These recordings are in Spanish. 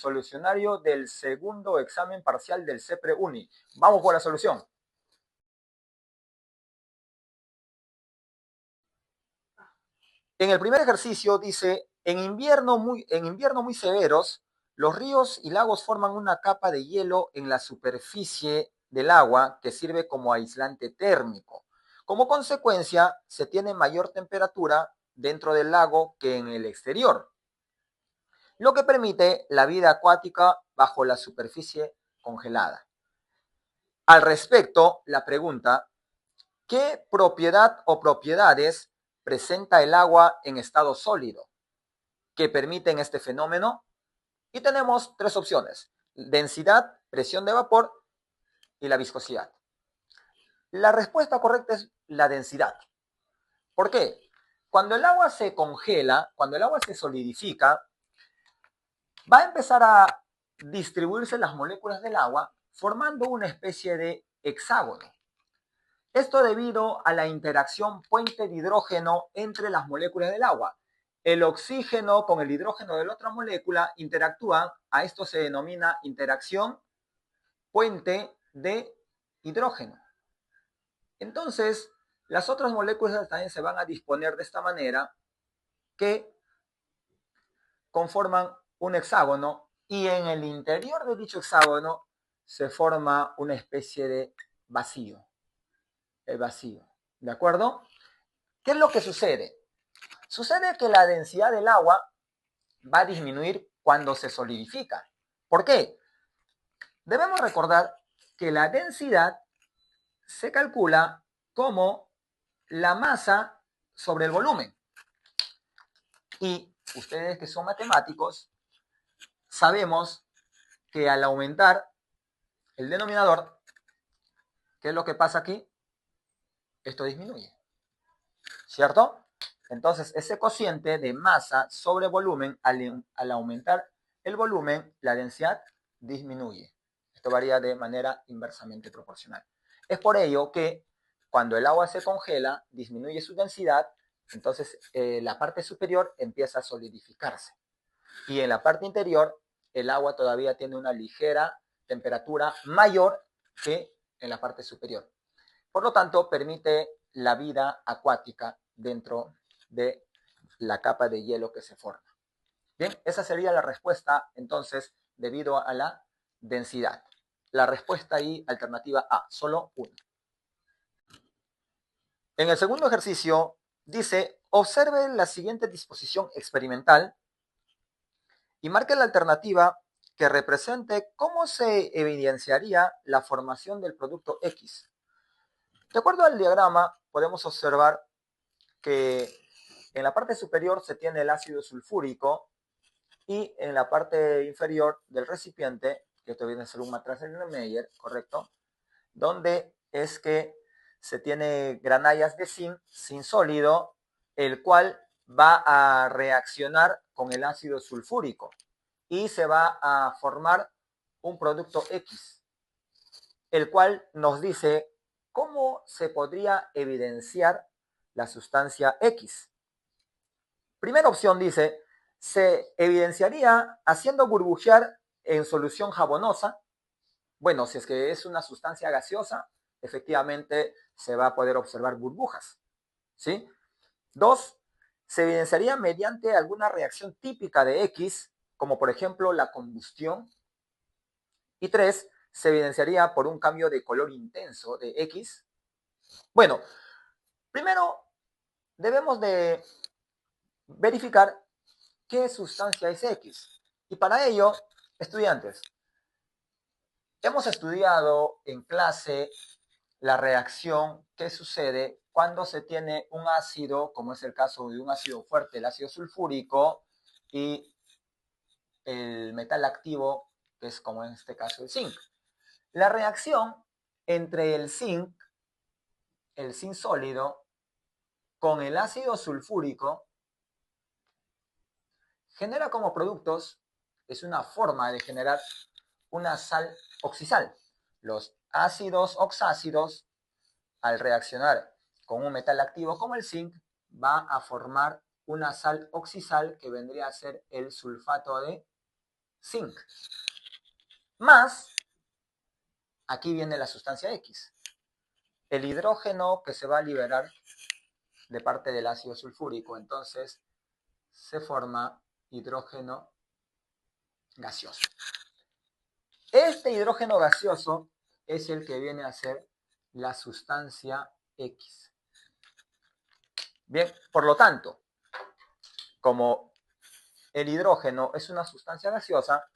solucionario del segundo examen parcial del CEPRE-UNI. Vamos por la solución. En el primer ejercicio dice, en invierno muy severos, los ríos y lagos forman una capa de hielo en la superficie del agua que sirve como aislante térmico. Como consecuencia, se tiene mayor temperatura dentro del lago que en el exterior, lo que permite la vida acuática bajo la superficie congelada. Al respecto, la pregunta, ¿qué propiedad o propiedades presenta el agua en estado sólido que permiten este fenómeno? Y tenemos tres opciones: densidad, presión de vapor y la viscosidad. La respuesta correcta es la densidad. ¿Por qué? Cuando el agua se congela, cuando el agua se solidifica, va a empezar a distribuirse las moléculas del agua formando una especie de hexágono. Esto debido a la interacción puente de hidrógeno entre las moléculas del agua. El oxígeno con el hidrógeno de la otra molécula interactúan, a esto se denomina interacción puente de hidrógeno. Entonces, las otras moléculas también se van a disponer de esta manera, que conforman un hexágono, y en el interior de dicho hexágono se forma una especie de vacío. El vacío. ¿De acuerdo? ¿Qué es lo que sucede? Sucede que la densidad del agua va a disminuir cuando se solidifica. ¿Por qué? Debemos recordar que la densidad se calcula como la masa sobre el volumen. Y ustedes que son matemáticos, sabemos que al aumentar el denominador, ¿qué es lo que pasa aquí? Esto disminuye, ¿cierto? Entonces, ese cociente de masa sobre volumen, al aumentar el volumen, la densidad disminuye. Esto varía de manera inversamente proporcional. Es por ello que cuando el agua se congela, disminuye su densidad, entonces la parte superior empieza a solidificarse. Y en la parte interior, el agua todavía tiene una ligera temperatura mayor que en la parte superior. Por lo tanto, permite la vida acuática dentro de la capa de hielo que se forma. Bien, esa sería la respuesta, entonces, debido a la densidad. La respuesta ahí, alternativa A, solo una. En el segundo ejercicio, dice, observe la siguiente disposición experimental y marque la alternativa que represente cómo se evidenciaría la formación del producto X. De acuerdo al diagrama, podemos observar que en la parte superior se tiene el ácido sulfúrico y en la parte inferior del recipiente, que esto viene a ser un matraz Erlenmeyer, ¿correcto? Donde es que se tiene granallas de zinc sólido, el cual va a reaccionar con el ácido sulfúrico y se va a formar un producto X, el cual nos dice cómo se podría evidenciar la sustancia X. Primera opción dice, se evidenciaría haciendo burbujear en solución jabonosa. Bueno, si es que es una sustancia gaseosa, efectivamente se va a poder observar burbujas, ¿sí? 2, se evidenciaría mediante alguna reacción típica de X, como por ejemplo la combustión. Y 3, se evidenciaría por un cambio de color intenso de X. Bueno, primero debemos de verificar qué sustancia es X. Y para ello, estudiantes, hemos estudiado en clase la reacción que sucede cuando se tiene un ácido, como es el caso de un ácido fuerte, el ácido sulfúrico, y el metal activo, que es como en este caso el zinc. La reacción entre el zinc sólido, con el ácido sulfúrico, genera como productos, es una forma de generar una sal oxisal. Los ácidos oxácidos, al reaccionar con un metal activo como el zinc, va a formar una sal oxisal que vendría a ser el sulfato de zinc. Más, aquí viene la sustancia X. El hidrógeno que se va a liberar de parte del ácido sulfúrico, entonces se forma hidrógeno gaseoso. Este hidrógeno gaseoso es el que viene a ser la sustancia X. Bien, por lo tanto, como el hidrógeno es una sustancia gaseosa,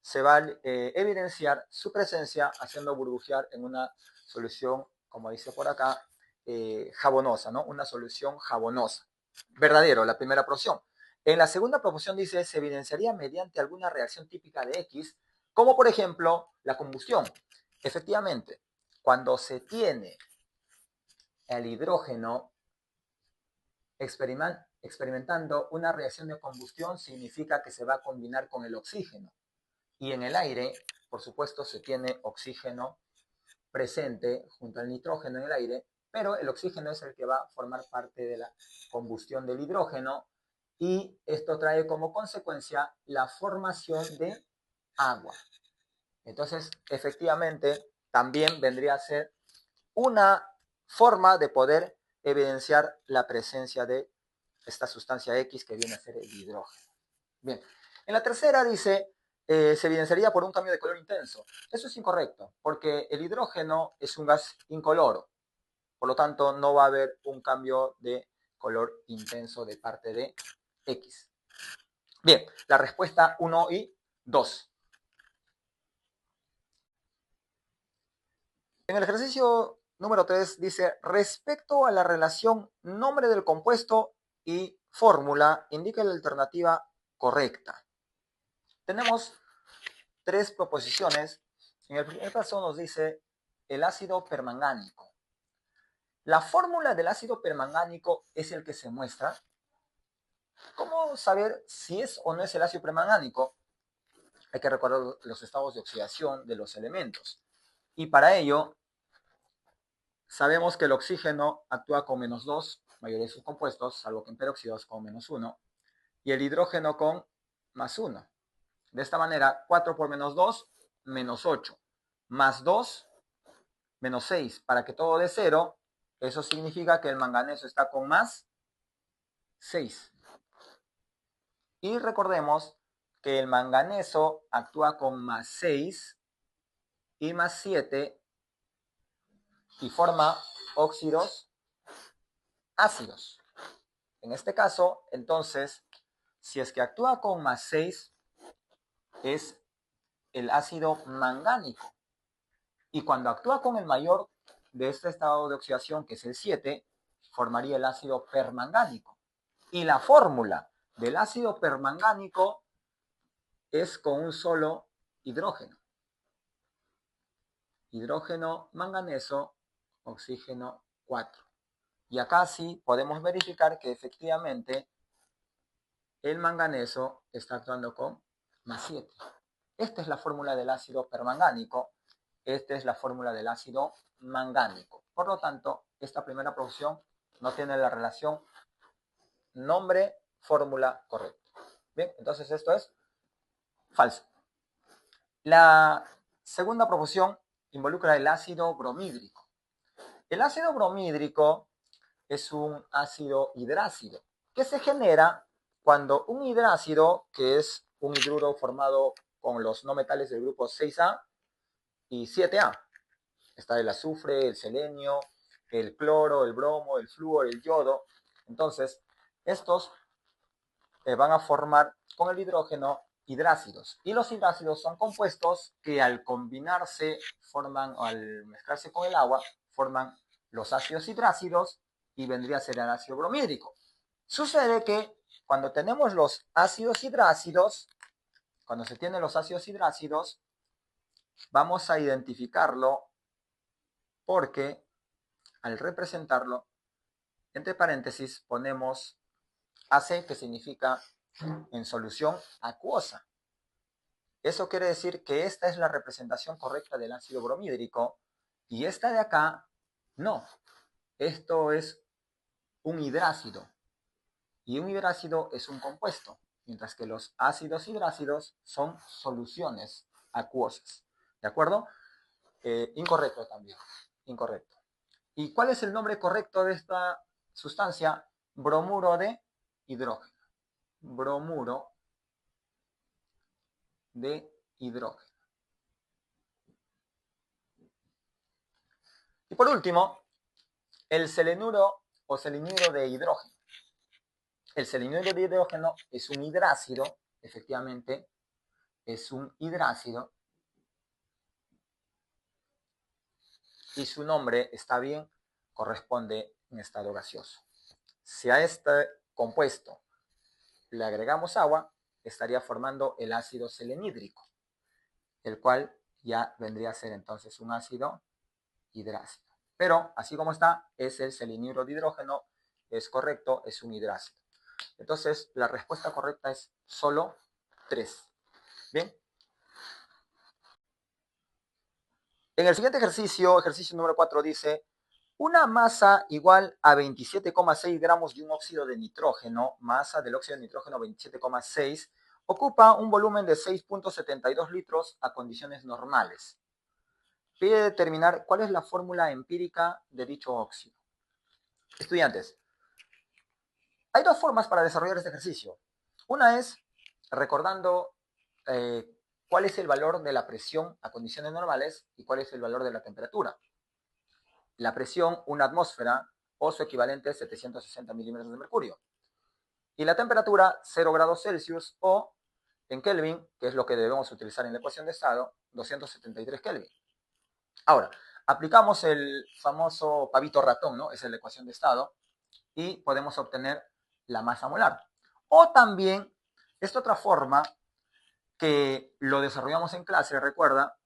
se va a evidenciar su presencia haciendo burbujear en una solución, como dice por acá, jabonosa, ¿no? Una solución jabonosa. Verdadero, la primera proporción. En la segunda proporción dice, se evidenciaría mediante alguna reacción típica de X, como por ejemplo la combustión. Efectivamente, cuando se tiene el hidrógeno experimentando una reacción de combustión, significa que se va a combinar con el oxígeno. Y en el aire, por supuesto, se tiene oxígeno presente junto al nitrógeno en el aire, pero el oxígeno es el que va a formar parte de la combustión del hidrógeno y esto trae como consecuencia la formación de agua. Entonces, efectivamente, también vendría a ser una forma de poder evidenciar la presencia de esta sustancia X que viene a ser el hidrógeno. Bien, en la tercera dice, se evidenciaría por un cambio de color intenso. Eso es incorrecto, porque el hidrógeno es un gas incoloro, por lo tanto no va a haber un cambio de color intenso de parte de X. Bien, la respuesta 1 y 2. En el ejercicio número 3 dice, respecto a la relación nombre del compuesto y fórmula, indica la alternativa correcta. Tenemos tres proposiciones. En el primer caso nos dice el ácido permangánico. La fórmula del ácido permangánico es el que se muestra. ¿Cómo saber si es o no es el ácido permangánico? Hay que recordar los estados de oxidación de los elementos. Y para ello, sabemos que el oxígeno actúa con -2, mayoría de sus compuestos, salvo que en peróxidos con -1, y el hidrógeno con +1. De esta manera, 4 por -2, -8, más 2, -6. Para que todo dé 0, eso significa que el manganeso está con +6. Y recordemos que el manganeso actúa con +6 y +7 y forma óxidos ácidos. En este caso, entonces, si es que actúa con +6, es el ácido mangánico. Y cuando actúa con el mayor de este estado de oxidación, que es el 7, formaría el ácido permangánico. Y la fórmula del ácido permangánico es con un solo hidrógeno. Hidrógeno manganeso, oxígeno 4. Y acá sí podemos verificar que efectivamente el manganeso está actuando con +7. Esta es la fórmula del ácido permangánico. Esta es la fórmula del ácido mangánico. Por lo tanto, esta primera proporción no tiene la relación nombre-fórmula correcta. Bien, entonces esto es falso. La segunda proporción involucra el ácido bromídrico. El ácido bromídrico es un ácido hidrácido que se genera cuando un hidrácido, que es un hidruro formado con los no metales del grupo 6A y 7A, está el azufre, el selenio, el cloro, el bromo, el flúor, el yodo. Entonces, estos van a formar con el hidrógeno hidrácidos. Y los hidrácidos son compuestos que al combinarse forman, o al mezclarse con el agua, forman los ácidos hidrácidos y vendría a ser el ácido bromídrico. Sucede que cuando tenemos los ácidos hidrácidos, cuando se tienen los ácidos hidrácidos, vamos a identificarlo porque al representarlo, entre paréntesis ponemos AC, que significa en solución acuosa. Eso quiere decir que esta es la representación correcta del ácido bromídrico y esta de acá no. Esto es un hidrácido y un hidrácido es un compuesto. mientras que los ácidos hidrácidos son soluciones acuosas. ¿De acuerdo? Incorrecto también, incorrecto. ¿Y cuál es el nombre correcto de esta sustancia? Bromuro de hidrógeno. Bromuro de hidrógeno. Y por último, el selenuro o selenuro de hidrógeno. El selenuro de hidrógeno es un hidrácido, efectivamente, es un hidrácido, y su nombre, está bien, corresponde en estado gaseoso. Si a este compuesto le agregamos agua, estaría formando el ácido selenídrico, el cual ya vendría a ser entonces un ácido hidrácido. Pero, así como está, es el selenuro de hidrógeno, es correcto, es un hidrácido. Entonces, la respuesta correcta es solo 3. Bien. En el siguiente ejercicio, ejercicio número 4, dice: una masa igual a 27,6 gramos de un óxido de nitrógeno, masa del óxido de nitrógeno 27,6, ocupa un volumen de 6.72 litros a condiciones normales. Pide determinar cuál es la fórmula empírica de dicho óxido. Estudiantes, hay dos formas para desarrollar este ejercicio. Una es recordando cuál es el valor de la presión a condiciones normales y cuál es el valor de la temperatura. La presión, una atmósfera, o su equivalente, 760 milímetros de mercurio. Y la temperatura, 0 grados Celsius, o en Kelvin, que es lo que debemos utilizar en la ecuación de estado, 273 Kelvin. Ahora, aplicamos el famoso pavito ratón, ¿no? Esa es la ecuación de estado, y podemos obtener la masa molar. O también, esta otra forma, que lo desarrollamos en clase, recuerda,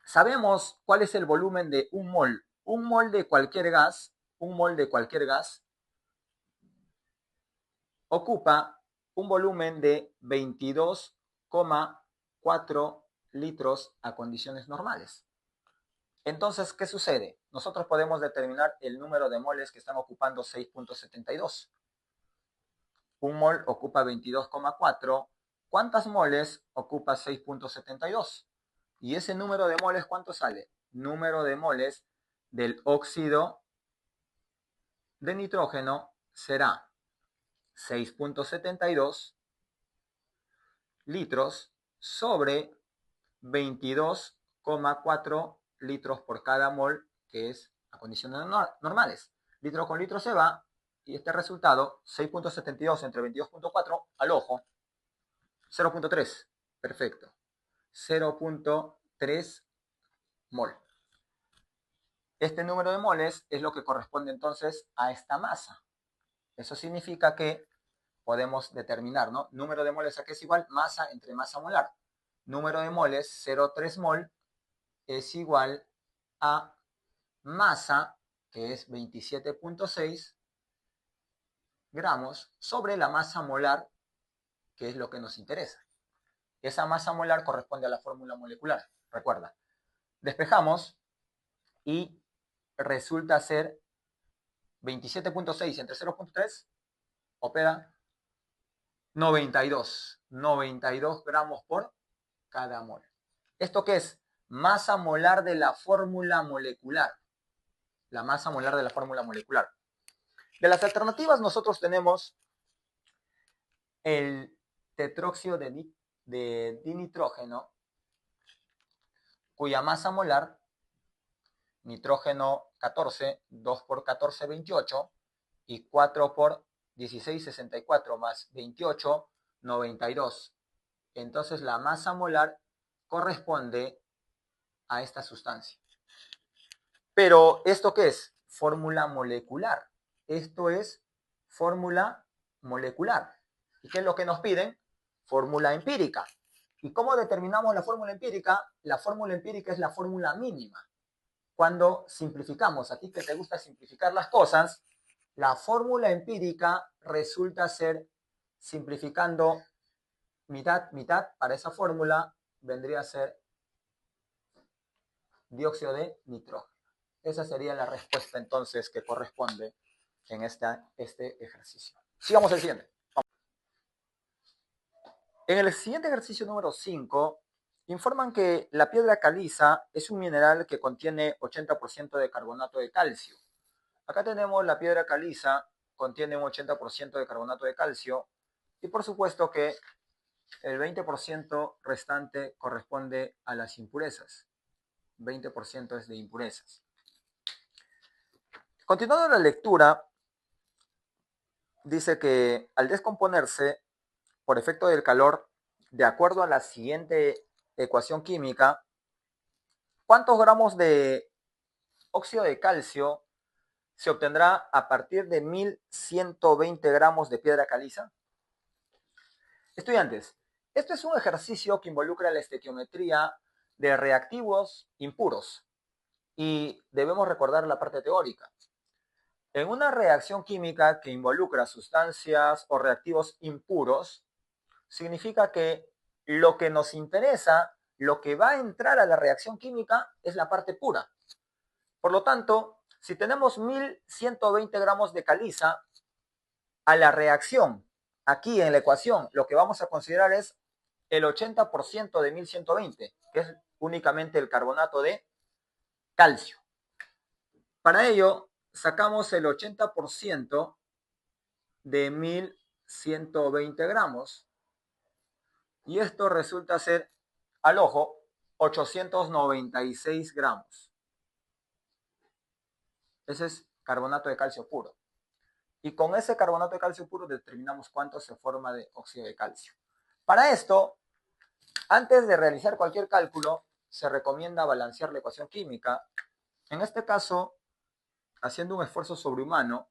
sabemos cuál es el volumen de un mol. Un mol de cualquier gas, ocupa un volumen de 22,4 litros a condiciones normales. Entonces, ¿qué sucede? Nosotros podemos determinar el número de moles que están ocupando 6.72. Un mol ocupa 22,4. ¿Cuántas moles ocupa 6.72? Y ese número de moles, ¿cuánto sale? Número de moles del óxido de nitrógeno será 6.72 litros sobre 22,4 litros por cada mol, que es a condiciones normales. Litro con litro se va, y este resultado, 6.72 entre 22.4, al ojo, 0.3. Perfecto. 0.3 mol. Este número de moles es lo que corresponde entonces a esta masa. Eso significa que podemos determinar, ¿no? Número de moles, ¿a qué es igual? Masa entre masa molar. Número de moles, 0,3 mol, es igual a masa, que es 27,6 gramos, sobre la masa molar, que es lo que nos interesa. Esa masa molar corresponde a la fórmula molecular, recuerda. Despejamos y resulta ser 27,6 entre 0,3, opera 92 gramos por cada mol. ¿Esto qué es? Masa molar de la fórmula molecular. La masa molar de la fórmula molecular. De las alternativas nosotros tenemos el tetróxido de dinitrógeno, cuya masa molar, nitrógeno 14, 2 por 14, 28, y 4 por 16, 64, más 28, 92. Entonces la masa molar corresponde a esta sustancia. Pero, ¿esto qué es? Fórmula molecular. Esto es fórmula molecular. ¿Y qué es lo que nos piden? Fórmula empírica. ¿Y cómo determinamos la fórmula empírica? La fórmula empírica es la fórmula mínima. Cuando simplificamos, a ti que te gusta simplificar las cosas, la fórmula empírica resulta ser, simplificando mitad, mitad, para esa fórmula vendría a ser dióxido de nitrógeno. Esa sería la respuesta entonces que corresponde en este ejercicio. Sigamos el siguiente. En el siguiente ejercicio número 5, informan que la piedra caliza es un mineral que contiene 80% de carbonato de calcio. Acá tenemos la piedra caliza, contiene un 80% de carbonato de calcio y por supuesto que el 20% restante corresponde a las impurezas. 20% es de impurezas. Continuando la lectura, dice que al descomponerse por efecto del calor, de acuerdo a la siguiente ecuación química, ¿cuántos gramos de óxido de calcio se obtendrá a partir de 1120 gramos de piedra caliza? Estudiantes, este es un ejercicio que involucra la estequiometría de reactivos impuros y debemos recordar la parte teórica. En una reacción química que involucra sustancias o reactivos impuros, significa que lo que nos interesa, lo que va a entrar a la reacción química es la parte pura. Por lo tanto, si tenemos 1120 gramos de caliza, a la reacción, aquí en la ecuación, lo que vamos a considerar es el 80% de 1120, que es únicamente el carbonato de calcio. Para ello, sacamos el 80% de 1120 gramos y esto resulta ser, al ojo, 896 gramos. Ese es carbonato de calcio puro. Y con ese carbonato de calcio puro determinamos cuánto se forma de óxido de calcio. Para esto, antes de realizar cualquier cálculo, se recomienda balancear la ecuación química. En este caso, haciendo un esfuerzo sobrehumano,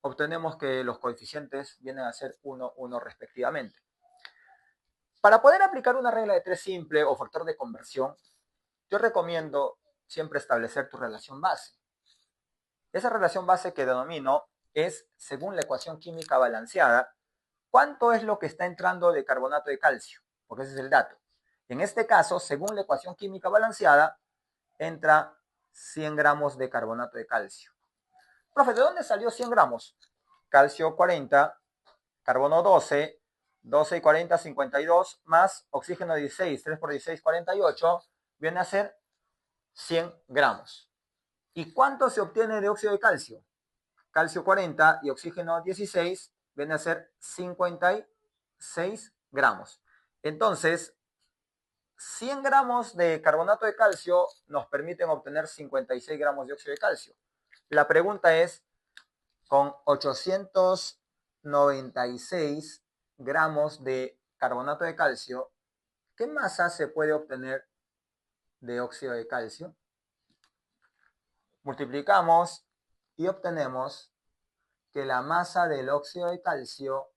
obtenemos que los coeficientes vienen a ser 1, 1 respectivamente. Para poder aplicar una regla de 3 simple o factor de conversión, yo recomiendo siempre establecer tu relación base. Esa relación base que denomino es, según la ecuación química balanceada, ¿cuánto es lo que está entrando de carbonato de calcio? Porque ese es el dato. En este caso, según la ecuación química balanceada, entra 100 gramos de carbonato de calcio. Profe, ¿de dónde salió 100 gramos? Calcio 40, carbono 12, 12 y 40, 52, más oxígeno 16, 3 por 16, 48, viene a ser 100 gramos. ¿Y cuánto se obtiene de óxido de calcio? Calcio 40 y oxígeno 16, viene a ser 56 gramos. Entonces, 100 gramos de carbonato de calcio nos permiten obtener 56 gramos de óxido de calcio. La pregunta es, con 896 gramos de carbonato de calcio, ¿qué masa se puede obtener de óxido de calcio? Multiplicamos y obtenemos que la masa del óxido de calcio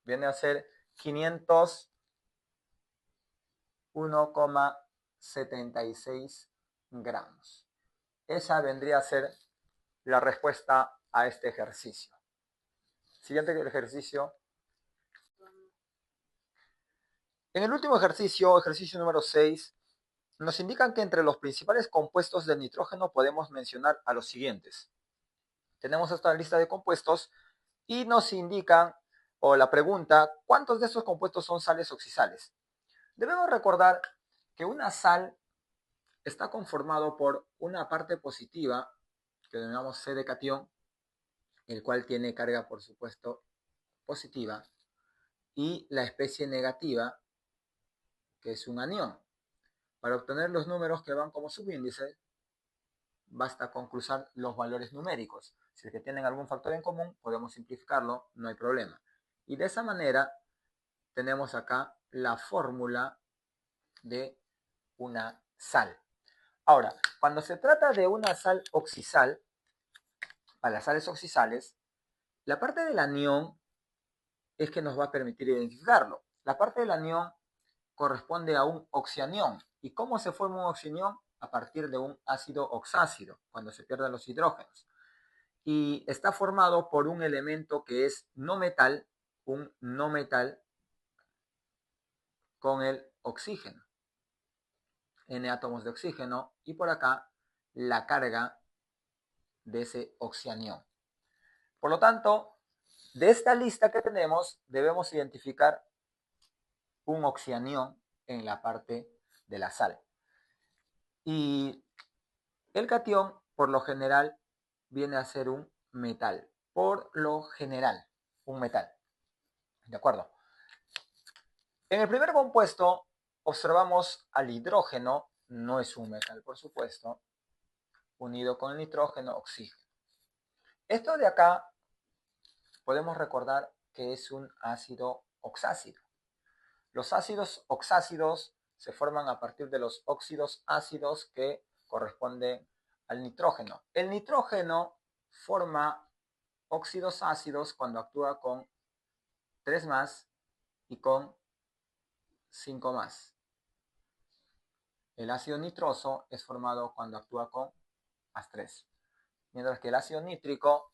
viene a ser 501,76 gramos. Esa vendría a ser la respuesta a este ejercicio. Siguiente ejercicio. En el último ejercicio, ejercicio número 6, nos indican que entre los principales compuestos del nitrógeno podemos mencionar a los siguientes. Tenemos esta lista de compuestos y nos indican, o la pregunta, ¿cuántos de estos compuestos son sales oxisales? Debemos recordar que una sal está conformado por una parte positiva, que denominamos C de catión, el cual tiene carga, por supuesto, positiva, y la especie negativa, que es un anión. Para obtener los números que van como subíndice, basta con cruzar los valores numéricos. Si es que tienen algún factor en común, podemos simplificarlo, no hay problema. Y de esa manera tenemos acá la fórmula de una sal. Ahora, cuando se trata de una sal oxisal, para las sales oxisales, la parte del anión es que nos va a permitir identificarlo. La parte del anión corresponde a un oxianión. ¿Y cómo se forma un oxianión? A partir de un ácido oxácido, cuando se pierden los hidrógenos. Y está formado por un elemento que es no metal, un no metal con el oxígeno. N átomos de oxígeno y por acá la carga de ese oxianión. Por lo tanto, de esta lista que tenemos debemos identificar un oxianión en la parte de la sal. Y el catión, por lo general, viene a ser un metal. Por lo general, un metal. ¿De acuerdo? En el primer compuesto observamos al hidrógeno, no es un metal por supuesto, unido con el nitrógeno, oxígeno. Esto de acá podemos recordar que es un ácido oxácido. Los ácidos oxácidos se forman a partir de los óxidos ácidos que corresponden al nitrógeno. El nitrógeno forma óxidos ácidos cuando actúa con 3 más y con 5 más. El ácido nitroso es formado cuando actúa con más 3, mientras que el ácido nítrico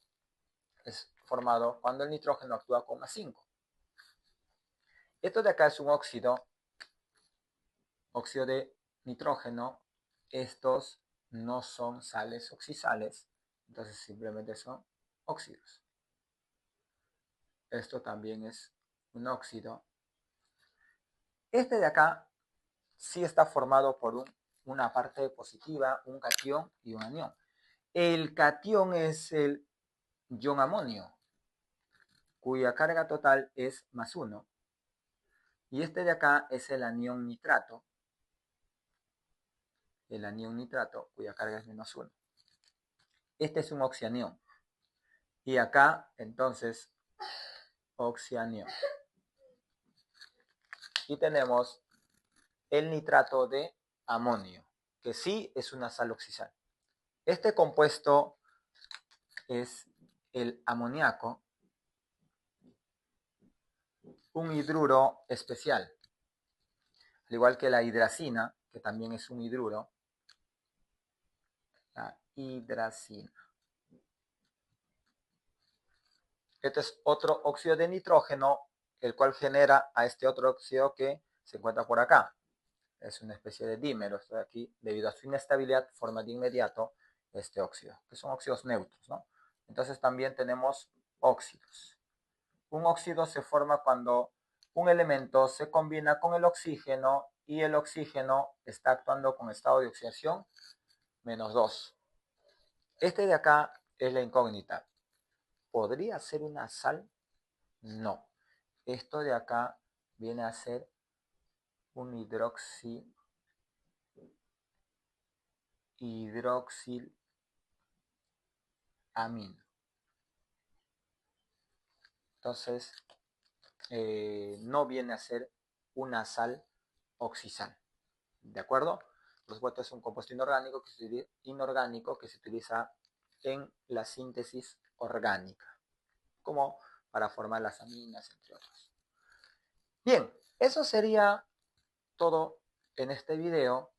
es formado cuando el nitrógeno actúa con más 5. Esto de acá es un óxido de nitrógeno. Estos no son sales oxisales, entonces simplemente son óxidos. Esto también es un óxido. Este de acá sí está formado por una parte positiva, un catión y un anión. El catión es el ion amonio, cuya carga total es más 1. Y este de acá es el anión nitrato. El anión nitrato, cuya carga es menos 1. Este es un oxianión. Y acá, entonces, oxianión. Y tenemos el nitrato de amonio, que sí es una sal oxisal. Este compuesto es el amoníaco, un hidruro especial, al igual que la hidracina, que también es un hidruro. La hidracina. Este es otro óxido de nitrógeno, el cual genera a este otro óxido que se encuentra por acá. Es una especie de dímero. Esto de aquí, debido a su inestabilidad, forma de inmediato este óxido, que son óxidos neutros, ¿no? Entonces también tenemos óxidos. Un óxido se forma cuando un elemento se combina con el oxígeno y el oxígeno está actuando con estado de oxidación -2. Este de acá es la incógnita. ¿Podría ser una sal? No. Esto de acá viene a ser un hidroxilamino. Entonces, no viene a ser una sal oxisal. ¿De acuerdo? Por supuesto, es un compuesto inorgánico que se utiliza en la síntesis orgánica, como para formar las aminas, entre otros. Bien, eso sería todo en este video.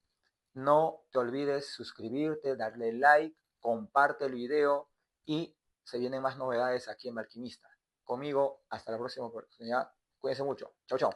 No te olvides suscribirte, darle like, comparte el video y se vienen más novedades aquí en Alquimista. Conmigo, hasta la próxima oportunidad. Cuídense mucho. Chau, chau.